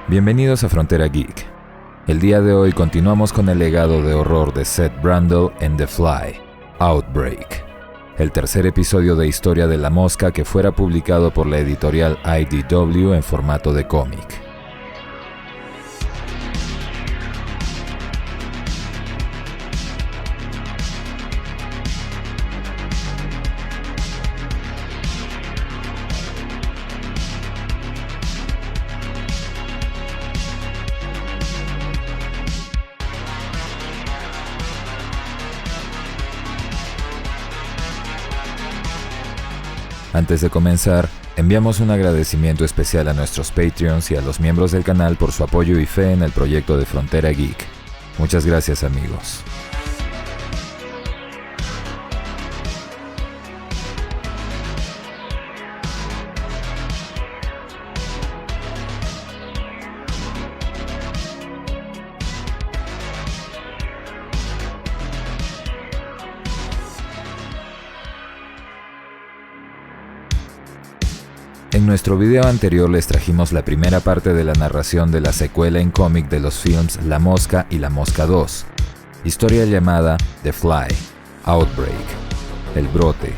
Bienvenidos a Frontera Geek. El día de hoy continuamos con el legado de horror de Seth Brundle en The Fly, Outbreak, el tercer episodio de Historia de la Mosca que fuera publicado por la editorial IDW en formato de cómic. Antes de comenzar, enviamos un agradecimiento especial a nuestros Patreons y a los miembros del canal por su apoyo y fe en el proyecto de Frontera Geek. Muchas gracias, amigos. En nuestro video anterior les trajimos la primera parte de la narración de la secuela en cómic de los films La Mosca y La Mosca 2, historia llamada The Fly, Outbreak, El Brote,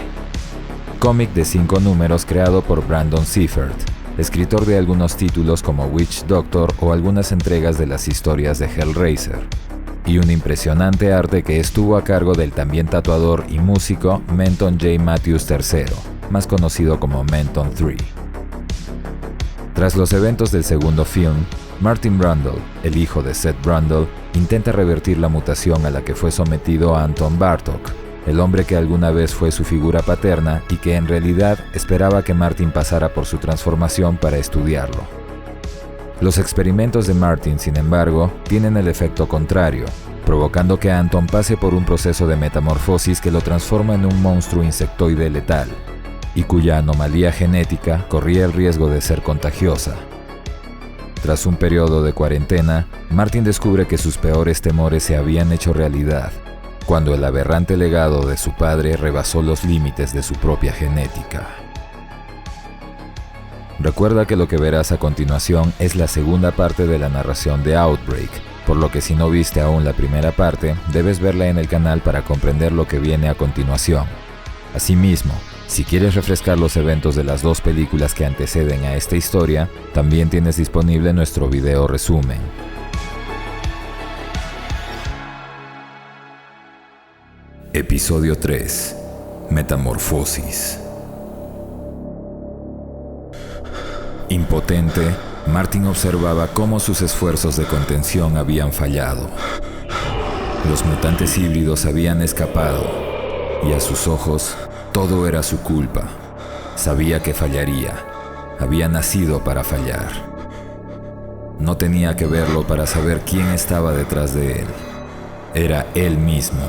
cómic de 5 números creado por Brandon Seifert, escritor de algunos títulos como Witch Doctor o algunas entregas de las historias de Hellraiser, y un impresionante arte que estuvo a cargo del también tatuador y músico Menton J. Matthews III, más conocido como Menton 3. Tras los eventos del segundo film, Martin Brundle, el hijo de Seth Brundle, intenta revertir la mutación a la que fue sometido Anton Bartok, el hombre que alguna vez fue su figura paterna y que en realidad esperaba que Martin pasara por su transformación para estudiarlo. Los experimentos de Martin, sin embargo, tienen el efecto contrario, provocando que Anton pase por un proceso de metamorfosis que lo transforma en un monstruo insectoide letal, y cuya anomalía genética corría el riesgo de ser contagiosa. Tras un periodo de cuarentena, Martin descubre que sus peores temores se habían hecho realidad, cuando el aberrante legado de su padre rebasó los límites de su propia genética. Recuerda que lo que verás a continuación es la segunda parte de la narración de Outbreak, por lo que si no viste aún la primera parte, debes verla en el canal para comprender lo que viene a continuación. Asimismo, si quieres refrescar los eventos de las dos películas que anteceden a esta historia, también tienes disponible nuestro video resumen. Episodio 3. Metamorfosis. Impotente, Martin observaba cómo sus esfuerzos de contención habían fallado. Los mutantes híbridos habían escapado, y a sus ojos, todo era su culpa. Sabía que fallaría. Había nacido para fallar. No tenía que verlo para saber quién estaba detrás de él. Era él mismo,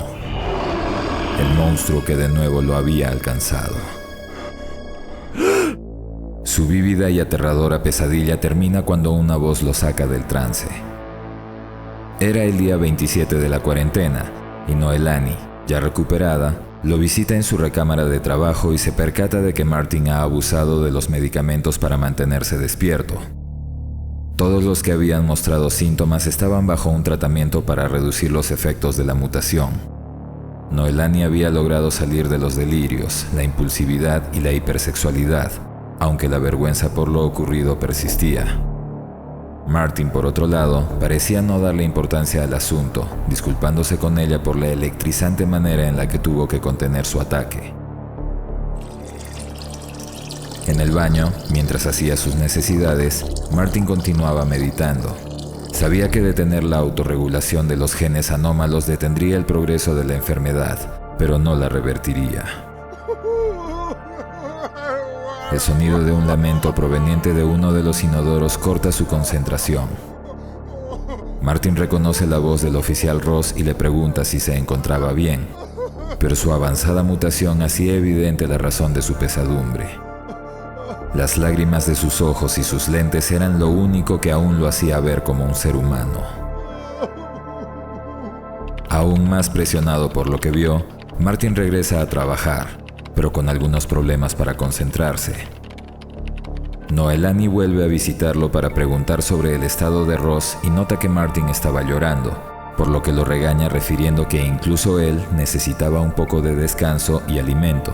el monstruo que de nuevo lo había alcanzado. Su vívida y aterradora pesadilla termina cuando una voz lo saca del trance. Era el día 27 de la cuarentena, y Noelani, ya recuperada, lo visita en su recámara de trabajo y se percata de que Martin ha abusado de los medicamentos para mantenerse despierto. Todos los que habían mostrado síntomas estaban bajo un tratamiento para reducir los efectos de la mutación. Noelani había logrado salir de los delirios, la impulsividad y la hipersexualidad, aunque la vergüenza por lo ocurrido persistía. Martin, por otro lado, parecía no darle importancia al asunto, disculpándose con ella por la electrizante manera en la que tuvo que contener su ataque. En el baño, mientras hacía sus necesidades, Martin continuaba meditando. Sabía que detener la autorregulación de los genes anómalos detendría el progreso de la enfermedad, pero no la revertiría. El sonido de un lamento proveniente de uno de los inodoros corta su concentración. Martin reconoce la voz del oficial Ross y le pregunta si se encontraba bien, pero su avanzada mutación hacía evidente la razón de su pesadumbre. Las lágrimas de sus ojos y sus lentes eran lo único que aún lo hacía ver como un ser humano. Aún más presionado por lo que vio, Martin regresa a trabajar, pero con algunos problemas para concentrarse. Noelani vuelve a visitarlo para preguntar sobre el estado de Ross y nota que Martin estaba llorando, por lo que lo regaña refiriendo que incluso él necesitaba un poco de descanso y alimento.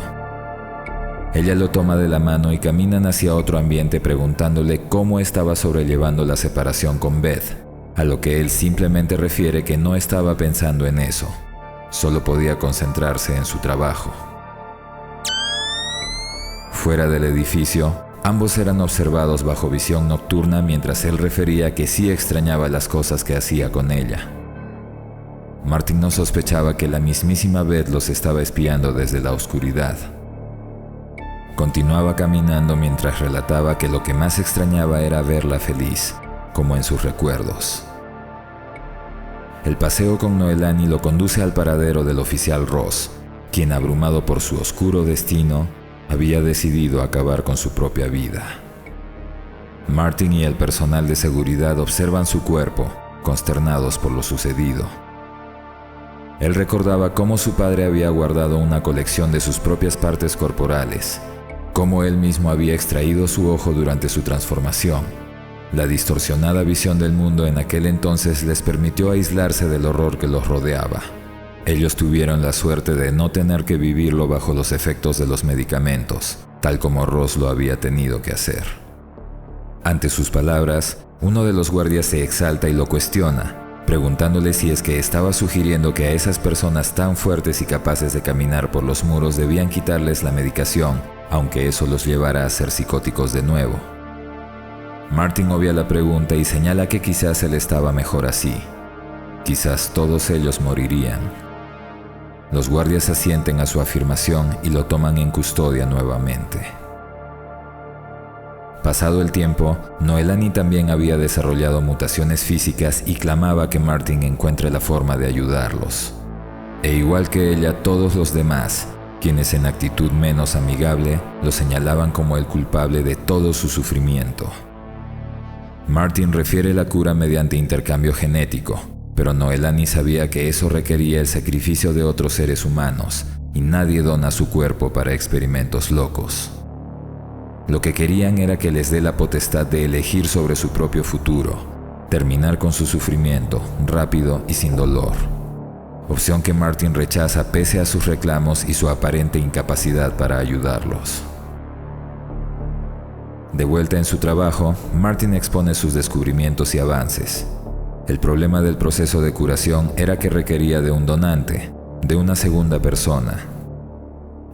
Ella lo toma de la mano y caminan hacia otro ambiente preguntándole cómo estaba sobrellevando la separación con Beth, a lo que él simplemente refiere que no estaba pensando en eso, solo podía concentrarse en su trabajo. Fuera del edificio, ambos eran observados bajo visión nocturna mientras él refería que sí extrañaba las cosas que hacía con ella. Martin no sospechaba que la mismísima Beth los estaba espiando desde la oscuridad. Continuaba caminando mientras relataba que lo que más extrañaba era verla feliz, como en sus recuerdos. El paseo con Noelani lo conduce al paradero del oficial Ross, quien, abrumado por su oscuro destino, había decidido acabar con su propia vida. Martin y el personal de seguridad observan su cuerpo, consternados por lo sucedido. Él recordaba cómo su padre había guardado una colección de sus propias partes corporales, cómo él mismo había extraído su ojo durante su transformación. La distorsionada visión del mundo en aquel entonces les permitió aislarse del horror que los rodeaba. Ellos tuvieron la suerte de no tener que vivirlo bajo los efectos de los medicamentos, tal como Ross lo había tenido que hacer. Ante sus palabras, uno de los guardias se exalta y lo cuestiona, preguntándole si es que estaba sugiriendo que a esas personas tan fuertes y capaces de caminar por los muros debían quitarles la medicación, aunque eso los llevara a ser psicóticos de nuevo. Martin obvia la pregunta y señala que quizás él estaba mejor así. Quizás todos ellos morirían. Los guardias asienten a su afirmación y lo toman en custodia nuevamente. Pasado el tiempo, Noelani también había desarrollado mutaciones físicas y clamaba que Martin encuentre la forma de ayudarlos. E igual que ella, todos los demás, quienes en actitud menos amigable, lo señalaban como el culpable de todo su sufrimiento. Martin refiere la cura mediante intercambio genético, pero Noelani sabía que eso requería el sacrificio de otros seres humanos, y nadie dona su cuerpo para experimentos locos. Lo que querían era que les dé la potestad de elegir sobre su propio futuro, terminar con su sufrimiento, rápido y sin dolor. Opción que Martin rechaza pese a sus reclamos y su aparente incapacidad para ayudarlos. De vuelta en su trabajo, Martin expone sus descubrimientos y avances. El problema del proceso de curación era que requería de un donante, de una segunda persona.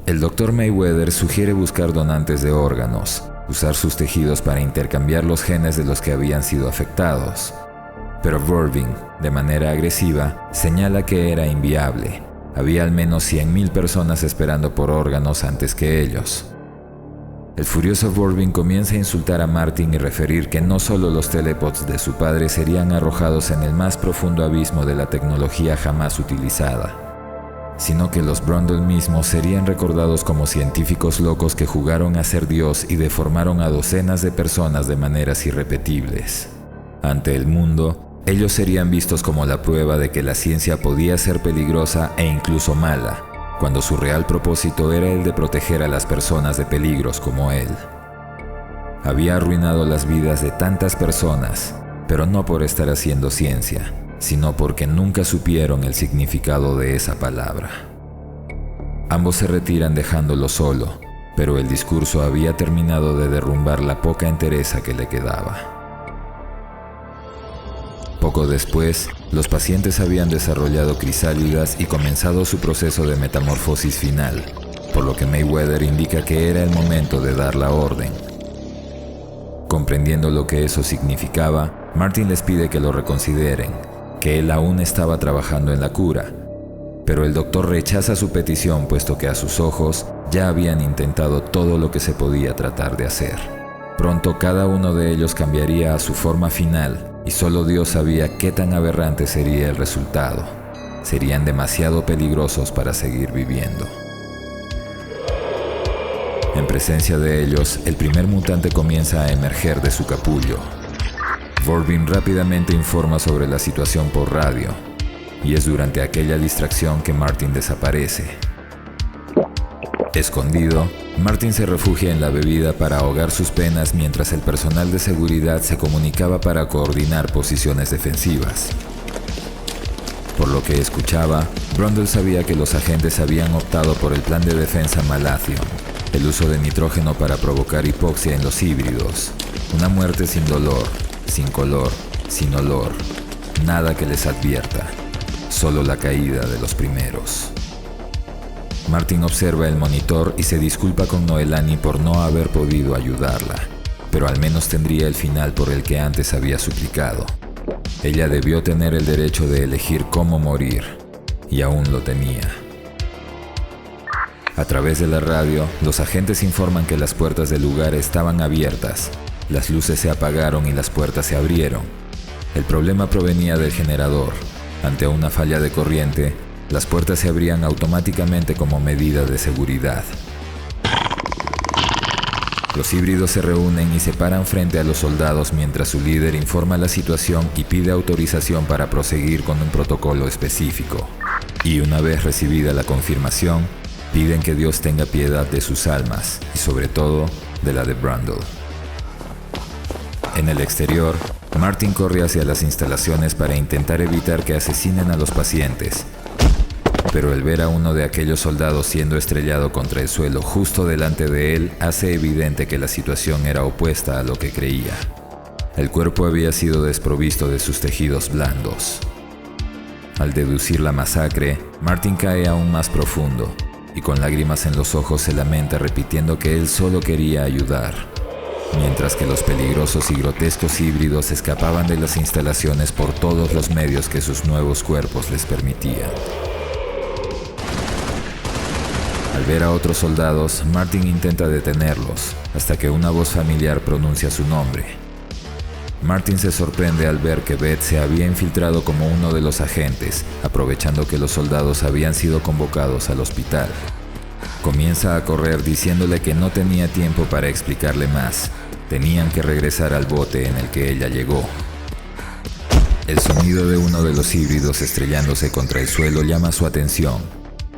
El Dr. Mayweather sugiere buscar donantes de órganos, usar sus tejidos para intercambiar los genes de los que habían sido afectados. Pero Vervin, de manera agresiva, señala que era inviable. Había al menos 100,000 personas esperando por órganos antes que ellos. El furioso Vervin comienza a insultar a Martin y referir que no solo los telepods de su padre serían arrojados en el más profundo abismo de la tecnología jamás utilizada, sino que los Brundle mismos serían recordados como científicos locos que jugaron a ser Dios y deformaron a docenas de personas de maneras irrepetibles. Ante el mundo, ellos serían vistos como la prueba de que la ciencia podía ser peligrosa e incluso mala, cuando su real propósito era el de proteger a las personas de peligros como él. Había arruinado las vidas de tantas personas, pero no por estar haciendo ciencia, sino porque nunca supieron el significado de esa palabra. Ambos se retiran dejándolo solo, pero el discurso había terminado de derrumbar la poca entereza que le quedaba. Poco después, los pacientes habían desarrollado crisálidas y comenzado su proceso de metamorfosis final, por lo que Mayweather indica que era el momento de dar la orden. Comprendiendo lo que eso significaba, Martin les pide que lo reconsideren, que él aún estaba trabajando en la cura, pero el doctor rechaza su petición puesto que a sus ojos ya habían intentado todo lo que se podía tratar de hacer. Pronto cada uno de ellos cambiaría a su forma final, y solo Dios sabía qué tan aberrante sería el resultado. Serían demasiado peligrosos para seguir viviendo. En presencia de ellos, el primer mutante comienza a emerger de su capullo. Vervin rápidamente informa sobre la situación por radio, y es durante aquella distracción que Martin desaparece. Escondido, Martin se refugia en la bebida para ahogar sus penas mientras el personal de seguridad se comunicaba para coordinar posiciones defensivas. Por lo que escuchaba, Brundle sabía que los agentes habían optado por el plan de defensa Malathion, el uso de nitrógeno para provocar hipoxia en los híbridos, una muerte sin dolor, sin color, sin olor, nada que les advierta, solo la caída de los primeros. Martin observa el monitor y se disculpa con Noelani por no haber podido ayudarla, pero al menos tendría el final por el que antes había suplicado. Ella debió tener el derecho de elegir cómo morir, y aún lo tenía. A través de la radio, los agentes informan que las puertas del lugar estaban abiertas, las luces se apagaron y las puertas se abrieron. El problema provenía del generador. Ante una falla de corriente, las puertas se abrían automáticamente como medida de seguridad. Los híbridos se reúnen y se paran frente a los soldados mientras su líder informa la situación y pide autorización para proseguir con un protocolo específico. Y una vez recibida la confirmación, piden que Dios tenga piedad de sus almas y sobre todo de la de Brundle. En el exterior, Martin corre hacia las instalaciones para intentar evitar que asesinen a los pacientes. Pero el ver a uno de aquellos soldados siendo estrellado contra el suelo justo delante de él hace evidente que la situación era opuesta a lo que creía. El cuerpo había sido desprovisto de sus tejidos blandos. Al deducir la masacre, Martin cae aún más profundo y con lágrimas en los ojos se lamenta repitiendo que él solo quería ayudar, mientras que los peligrosos y grotescos híbridos escapaban de las instalaciones por todos los medios que sus nuevos cuerpos les permitían. Al ver a otros soldados, Martin intenta detenerlos, hasta que una voz familiar pronuncia su nombre. Martin se sorprende al ver que Beth se había infiltrado como uno de los agentes, aprovechando que los soldados habían sido convocados al hospital. Comienza a correr diciéndole que no tenía tiempo para explicarle más. Tenían que regresar al bote en el que ella llegó. El sonido de uno de los híbridos estrellándose contra el suelo llama su atención.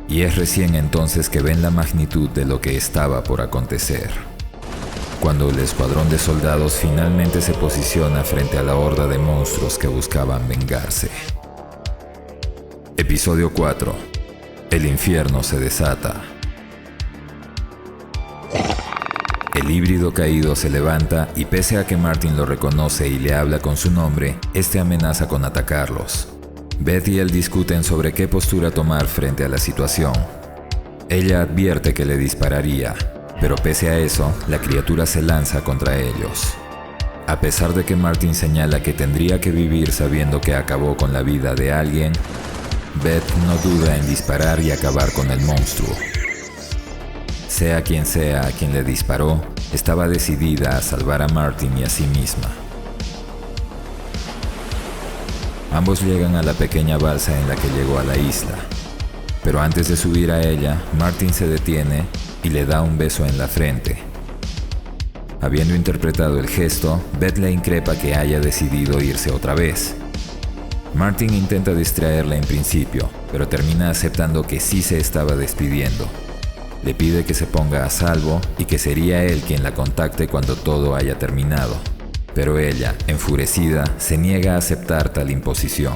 Y es recién entonces que ven la magnitud de lo que estaba por acontecer. Cuando el escuadrón de soldados finalmente se posiciona frente a la horda de monstruos que buscaban vengarse. Episodio 4. El infierno se desata. El híbrido caído se levanta y pese a que Martin lo reconoce y le habla con su nombre, este amenaza con atacarlos. Beth y él discuten sobre qué postura tomar frente a la situación. Ella advierte que le dispararía, pero pese a eso, la criatura se lanza contra ellos. A pesar de que Martin señala que tendría que vivir sabiendo que acabó con la vida de alguien, Beth no duda en disparar y acabar con el monstruo. Sea a quien le disparó, estaba decidida a salvar a Martin y a sí misma. Ambos llegan a la pequeña balsa en la que llegó a la isla, pero antes de subir a ella, Martin se detiene y le da un beso en la frente. Habiendo interpretado el gesto, Beth le increpa que haya decidido irse otra vez. Martin intenta distraerla en principio, pero termina aceptando que sí se estaba despidiendo. Le pide que se ponga a salvo y que sería él quien la contacte cuando todo haya terminado. Pero ella, enfurecida, se niega a aceptar tal imposición.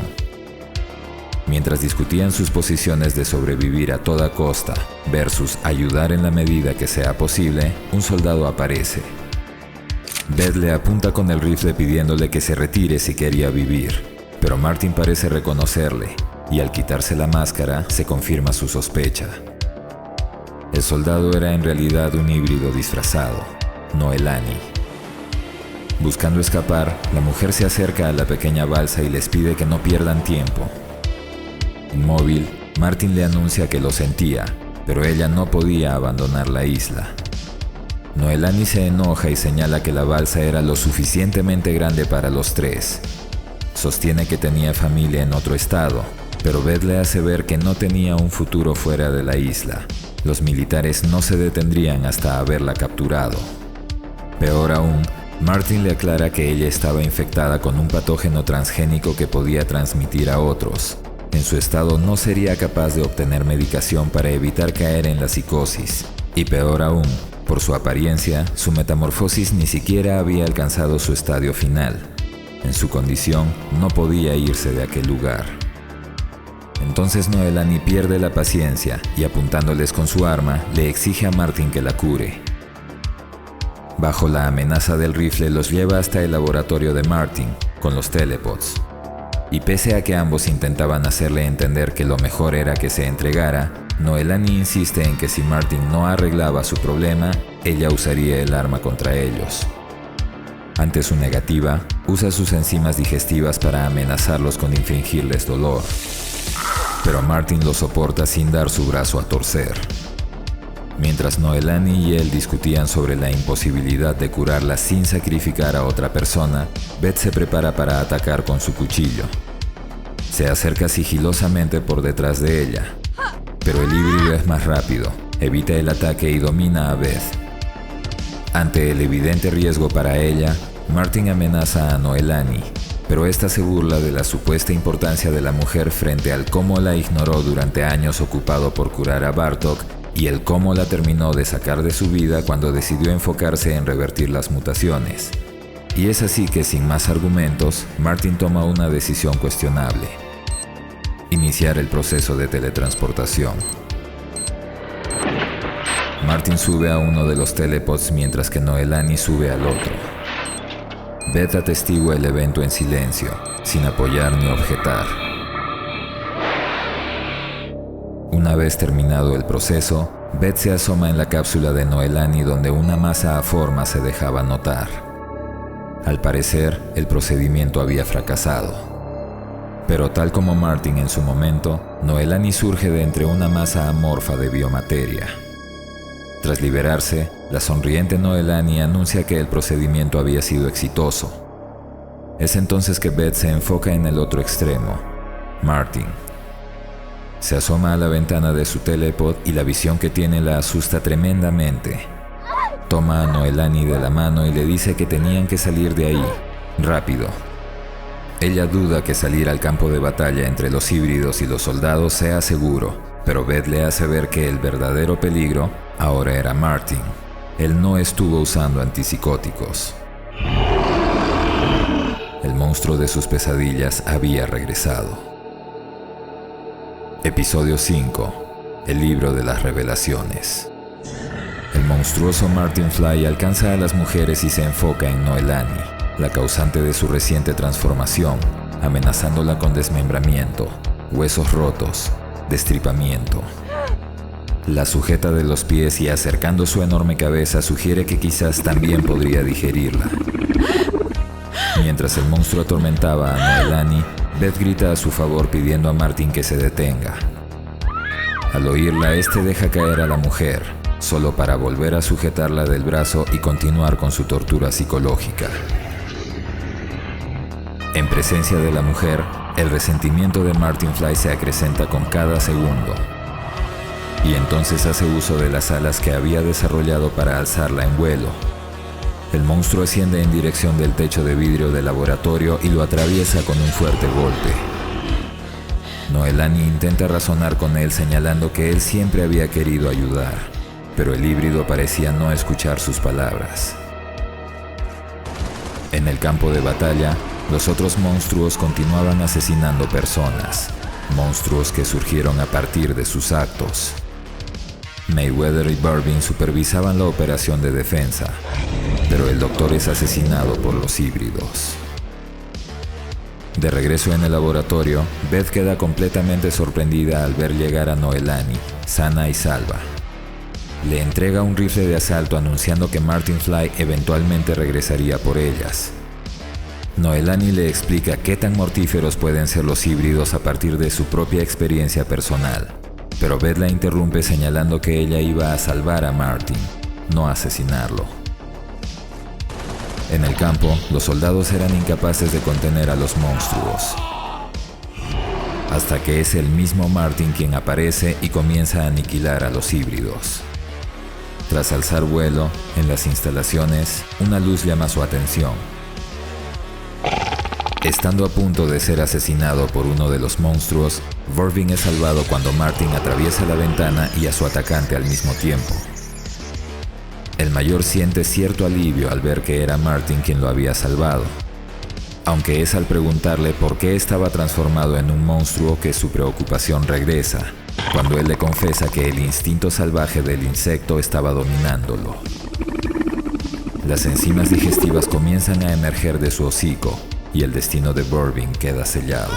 Mientras discutían sus posiciones de sobrevivir a toda costa versus ayudar en la medida que sea posible, un soldado aparece. Beth le apunta con el rifle pidiéndole que se retire si quería vivir, pero Martin parece reconocerle y al quitarse la máscara se confirma su sospecha. El soldado era en realidad un híbrido disfrazado, Noelani. Buscando escapar, la mujer se acerca a la pequeña balsa y les pide que no pierdan tiempo. Inmóvil, Martin le anuncia que lo sentía, pero ella no podía abandonar la isla. Noelani se enoja y señala que la balsa era lo suficientemente grande para los tres. Sostiene que tenía familia en otro estado, pero Beth le hace ver que no tenía un futuro fuera de la isla. Los militares no se detendrían hasta haberla capturado. Peor aún, Martin le aclara que ella estaba infectada con un patógeno transgénico que podía transmitir a otros. En su estado no sería capaz de obtener medicación para evitar caer en la psicosis, Y peor aún, por su apariencia, su metamorfosis ni siquiera había alcanzado su estadio final. En su condición, no podía irse de aquel lugar. Entonces Noelani pierde la paciencia y, apuntándoles con su arma, le exige a Martin que la cure. Bajo la amenaza del rifle los lleva hasta el laboratorio de Martin, con los telepods. Y pese a que ambos intentaban hacerle entender que lo mejor era que se entregara, Noelani insiste en que si Martin no arreglaba su problema, ella usaría el arma contra ellos. Ante su negativa, usa sus enzimas digestivas para amenazarlos con infligirles dolor. Pero Martin lo soporta sin dar su brazo a torcer. Mientras Noelani y él discutían sobre la imposibilidad de curarla sin sacrificar a otra persona, Beth se prepara para atacar con su cuchillo. Se acerca sigilosamente por detrás de ella, pero el híbrido es más rápido, evita el ataque y domina a Beth. Ante el evidente riesgo para ella, Martin amenaza a Noelani, pero esta se burla de la supuesta importancia de la mujer frente al cómo la ignoró durante años ocupado por curar a Bartok y el cómo la terminó de sacar de su vida cuando decidió enfocarse en revertir las mutaciones. Y es así que, sin más argumentos, Martin toma una decisión cuestionable: iniciar el proceso de teletransportación. Martin sube a uno de los telepods mientras que Noelani sube al otro. Beth atestigua el evento en silencio, sin apoyar ni objetar. Una vez terminado el proceso, Beth se asoma en la cápsula de Noelani donde una masa aforma se dejaba notar. Al parecer, el procedimiento había fracasado. Pero tal como Martin en su momento, Noelani surge de entre una masa amorfa de biomateria. Tras liberarse, la sonriente Noelani anuncia que el procedimiento había sido exitoso. Es entonces que Beth se enfoca en el otro extremo, Martin. Se asoma a la ventana de su telepod y la visión que tiene la asusta tremendamente. Toma a Noelani de la mano y le dice que tenían que salir de ahí, rápido. Ella duda que salir al campo de batalla entre los híbridos y los soldados sea seguro, pero Beth le hace ver que el verdadero peligro ahora era Martin. Él no estuvo usando antipsicóticos. El monstruo de sus pesadillas había regresado. Episodio 5. El libro de las revelaciones. El monstruoso Martin Fly alcanza a las mujeres y se enfoca en Noelani, la causante de su reciente transformación, amenazándola con desmembramiento, huesos rotos, destripamiento. La sujeta de los pies y acercando su enorme cabeza sugiere que quizás también podría digerirla. Mientras el monstruo atormentaba a Noelani, Beth grita a su favor pidiendo a Martin que se detenga. Al oírla, este deja caer a la mujer, solo para volver a sujetarla del brazo y continuar con su tortura psicológica. En presencia de la mujer, el resentimiento de Martin Fly se acrecenta con cada segundo. Y entonces hace uso de las alas que había desarrollado para alzarla en vuelo. El monstruo asciende en dirección del techo de vidrio del laboratorio y lo atraviesa con un fuerte golpe. Noelani intenta razonar con él señalando que él siempre había querido ayudar, pero el híbrido parecía no escuchar sus palabras. En el campo de batalla, los otros monstruos continuaban asesinando personas, monstruos que surgieron a partir de sus actos. Mayweather y Barvin supervisaban la operación de defensa, pero el doctor es asesinado por los híbridos. De regreso en el laboratorio, Beth queda completamente sorprendida al ver llegar a Noelani, sana y salva. Le entrega un rifle de asalto anunciando que Martin Fly eventualmente regresaría por ellas. Noelani le explica qué tan mortíferos pueden ser los híbridos a partir de su propia experiencia personal, pero Beth la interrumpe señalando que ella iba a salvar a Martin, no asesinarlo. En el campo, los soldados eran incapaces de contener a los monstruos, hasta que es el mismo Martin quien aparece y comienza a aniquilar a los híbridos. Tras alzar vuelo, en las instalaciones, una luz llama su atención. Estando a punto de ser asesinado por uno de los monstruos, Barvin es salvado cuando Martin atraviesa la ventana y a su atacante al mismo tiempo. El mayor siente cierto alivio al ver que era Martin quien lo había salvado, aunque es al preguntarle por qué estaba transformado en un monstruo que su preocupación regresa, cuando él le confesa que el instinto salvaje del insecto estaba dominándolo. Las enzimas digestivas comienzan a emerger de su hocico y el destino de Burbin queda sellado.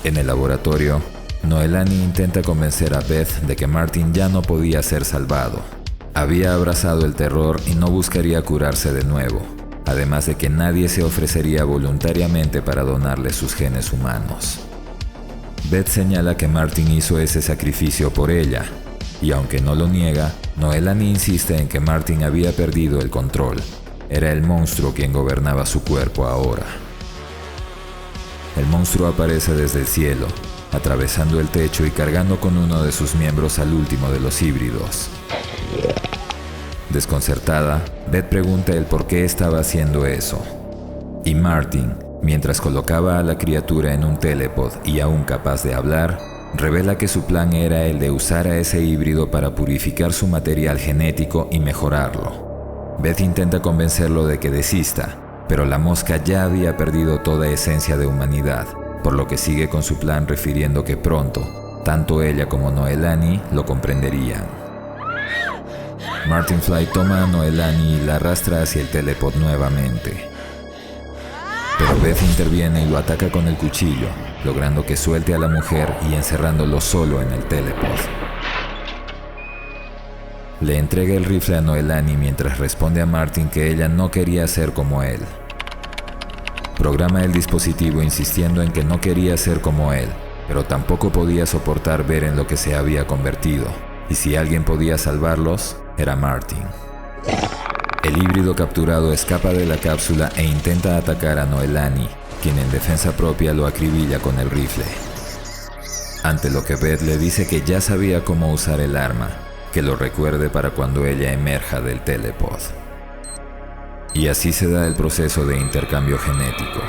En el laboratorio, Noelani intenta convencer a Beth de que Martin ya no podía ser salvado. Había abrazado el terror y no buscaría curarse de nuevo, además de que nadie se ofrecería voluntariamente para donarle sus genes humanos. Beth señala que Martin hizo ese sacrificio por ella, y aunque no lo niega, Noelani insiste en que Martin había perdido el control. Era el monstruo quien gobernaba su cuerpo ahora. El monstruo aparece desde el cielo, atravesando el techo y cargando con uno de sus miembros al último de los híbridos. Desconcertada, Beth pregunta el por qué estaba haciendo eso. Y Martin, mientras colocaba a la criatura en un telepod y aún capaz de hablar, revela que su plan era el de usar a ese híbrido para purificar su material genético y mejorarlo. Beth intenta convencerlo de que desista, pero la mosca ya había perdido toda esencia de humanidad, por lo que sigue con su plan refiriendo que pronto, tanto ella como Noelani lo comprenderían. Martin Fly toma a Noelani y la arrastra hacia el telepod nuevamente. Pero Beth interviene y lo ataca con el cuchillo, logrando que suelte a la mujer y encerrándolo solo en el telepod. Le entrega el rifle a Noelani mientras responde a Martin que ella no quería ser como él. Programa el dispositivo insistiendo en que no quería ser como él, pero tampoco podía soportar ver en lo que se había convertido, y si alguien podía salvarlos, era Martin. El híbrido capturado escapa de la cápsula e intenta atacar a Noelani, quien en defensa propia lo acribilla con el rifle. Ante lo que Beth le dice que ya sabía cómo usar el arma, que lo recuerde para cuando ella emerja del telepod. Y así se da el proceso de intercambio genético.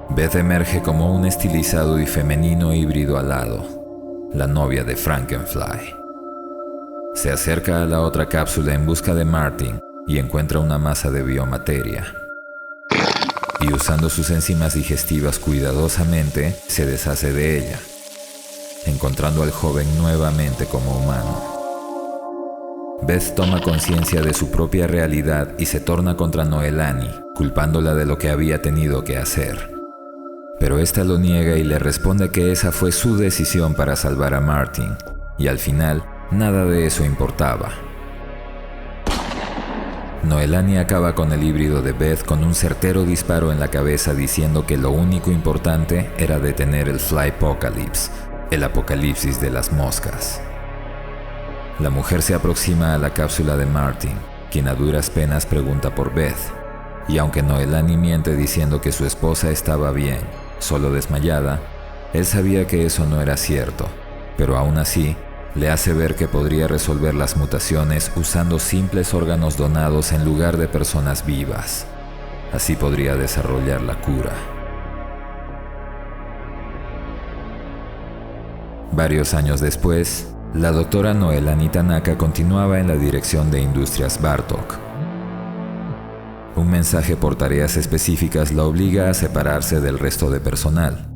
Beth emerge como un estilizado y femenino híbrido alado, la novia de Frankenfly. Se acerca a la otra cápsula en busca de Martin y encuentra una masa de biomateria. Y usando sus enzimas digestivas cuidadosamente, se deshace de ella, encontrando al joven nuevamente como humano. Beth toma conciencia de su propia realidad y se torna contra Noelani, culpándola de lo que había tenido que hacer. Pero ésta lo niega y le responde que esa fue su decisión para salvar a Martin, y al final, nada de eso importaba. Noelani acaba con el híbrido de Beth con un certero disparo en la cabeza diciendo que lo único importante era detener el Flypocalypse, el apocalipsis de las moscas. La mujer se aproxima a la cápsula de Martin, quien a duras penas pregunta por Beth, y aunque Noelani miente diciendo que su esposa estaba bien, solo desmayada, él sabía que eso no era cierto, pero aún así, le hace ver que podría resolver las mutaciones usando simples órganos donados en lugar de personas vivas. Así podría desarrollar la cura. Varios años después, la doctora Noelani Tanaka continuaba en la dirección de Industrias Bartok. Un mensaje por tareas específicas la obliga a separarse del resto de personal.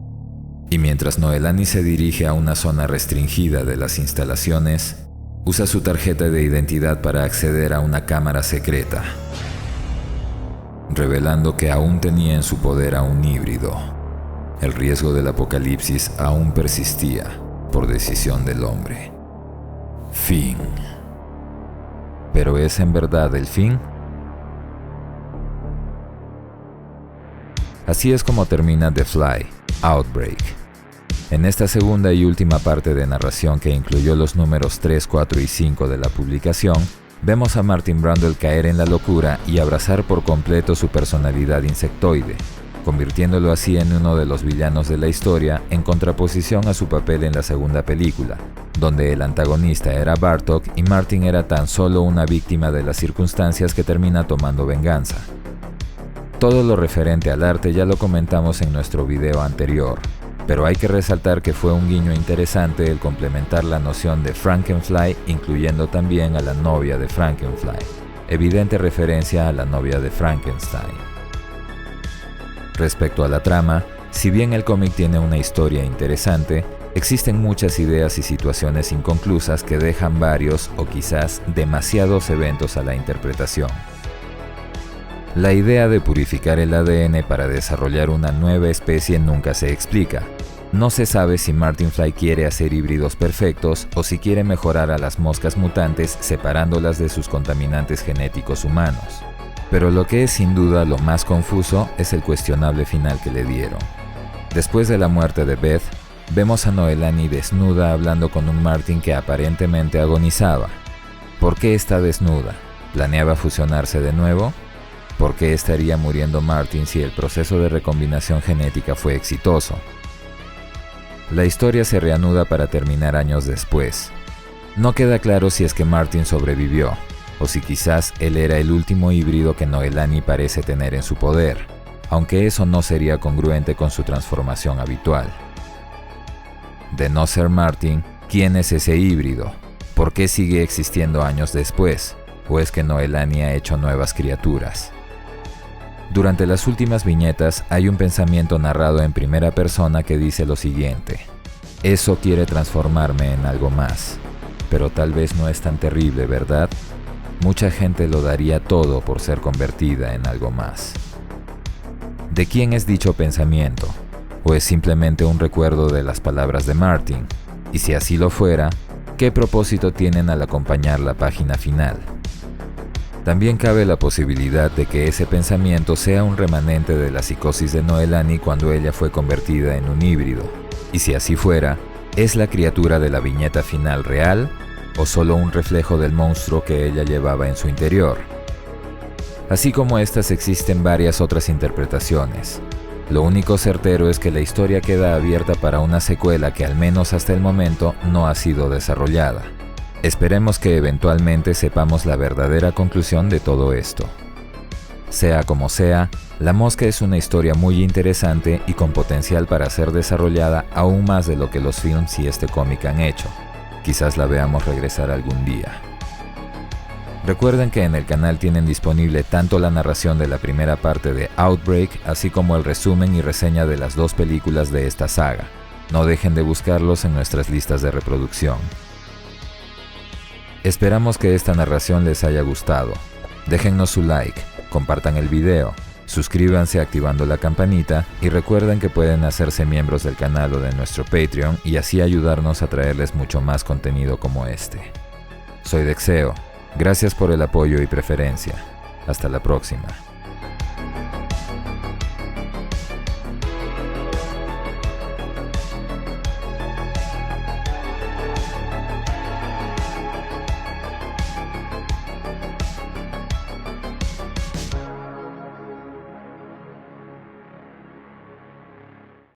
Y mientras Noelani se dirige a una zona restringida de las instalaciones, usa su tarjeta de identidad para acceder a una cámara secreta, revelando que aún tenía en su poder a un híbrido. El riesgo del apocalipsis aún persistía por decisión del hombre. Fin. ¿Pero es en verdad el fin? Así es como termina The Fly, Outbreak. En esta segunda y última parte de narración que incluyó los números 3, 4 y 5 de la publicación, vemos a Martin Brundle caer en la locura y abrazar por completo su personalidad insectoide, convirtiéndolo así en uno de los villanos de la historia en contraposición a su papel en la segunda película, donde el antagonista era Bartok y Martin era tan solo una víctima de las circunstancias que termina tomando venganza. Todo lo referente al arte ya lo comentamos en nuestro video anterior, pero hay que resaltar que fue un guiño interesante el complementar la noción de Frankenfly incluyendo también a la novia de Frankenfly, evidente referencia a la novia de Frankenstein. Respecto a la trama, si bien el cómic tiene una historia interesante, existen muchas ideas y situaciones inconclusas que dejan varios o quizás demasiados eventos a la interpretación. La idea de purificar el ADN para desarrollar una nueva especie nunca se explica. No se sabe si Martin Fly quiere hacer híbridos perfectos o si quiere mejorar a las moscas mutantes separándolas de sus contaminantes genéticos humanos. Pero lo que es sin duda lo más confuso es el cuestionable final que le dieron. Después de la muerte de Beth, vemos a Noelani desnuda hablando con un Martin que aparentemente agonizaba. ¿Por qué está desnuda? ¿Planeaba fusionarse de nuevo? ¿Por qué estaría muriendo Martin si el proceso de recombinación genética fue exitoso? La historia se reanuda para terminar años después. No queda claro si es que Martin sobrevivió, o si quizás él era el último híbrido que Noelani parece tener en su poder, aunque eso no sería congruente con su transformación habitual. De no ser Martin, ¿quién es ese híbrido? ¿Por qué sigue existiendo años después? ¿O es que Noelani ha hecho nuevas criaturas? Durante las últimas viñetas hay un pensamiento narrado en primera persona que dice lo siguiente: eso quiere transformarme en algo más, pero tal vez no es tan terrible, ¿verdad? Mucha gente lo daría todo por ser convertida en algo más. ¿De quién es dicho pensamiento? ¿O es simplemente un recuerdo de las palabras de Martin? Y si así lo fuera, ¿qué propósito tienen al acompañar la página final? También cabe la posibilidad de que ese pensamiento sea un remanente de la psicosis de Noelani cuando ella fue convertida en un híbrido. Y si así fuera, ¿es la criatura de la viñeta final real o solo un reflejo del monstruo que ella llevaba en su interior? Así como estas, existen varias otras interpretaciones. Lo único certero es que la historia queda abierta para una secuela que al menos hasta el momento no ha sido desarrollada. Esperemos que eventualmente sepamos la verdadera conclusión de todo esto. Sea como sea, La Mosca es una historia muy interesante y con potencial para ser desarrollada aún más de lo que los films y este cómic han hecho. Quizás la veamos regresar algún día. Recuerden que en el canal tienen disponible tanto la narración de la primera parte de Outbreak, así como el resumen y reseña de las 2 películas de esta saga. No dejen de buscarlos en nuestras listas de reproducción. Esperamos que esta narración les haya gustado. Déjennos su like, compartan el video, suscríbanse activando la campanita y recuerden que pueden hacerse miembros del canal o de nuestro Patreon y así ayudarnos a traerles mucho más contenido como este. Soy Dexeo, gracias por el apoyo y preferencia. Hasta la próxima.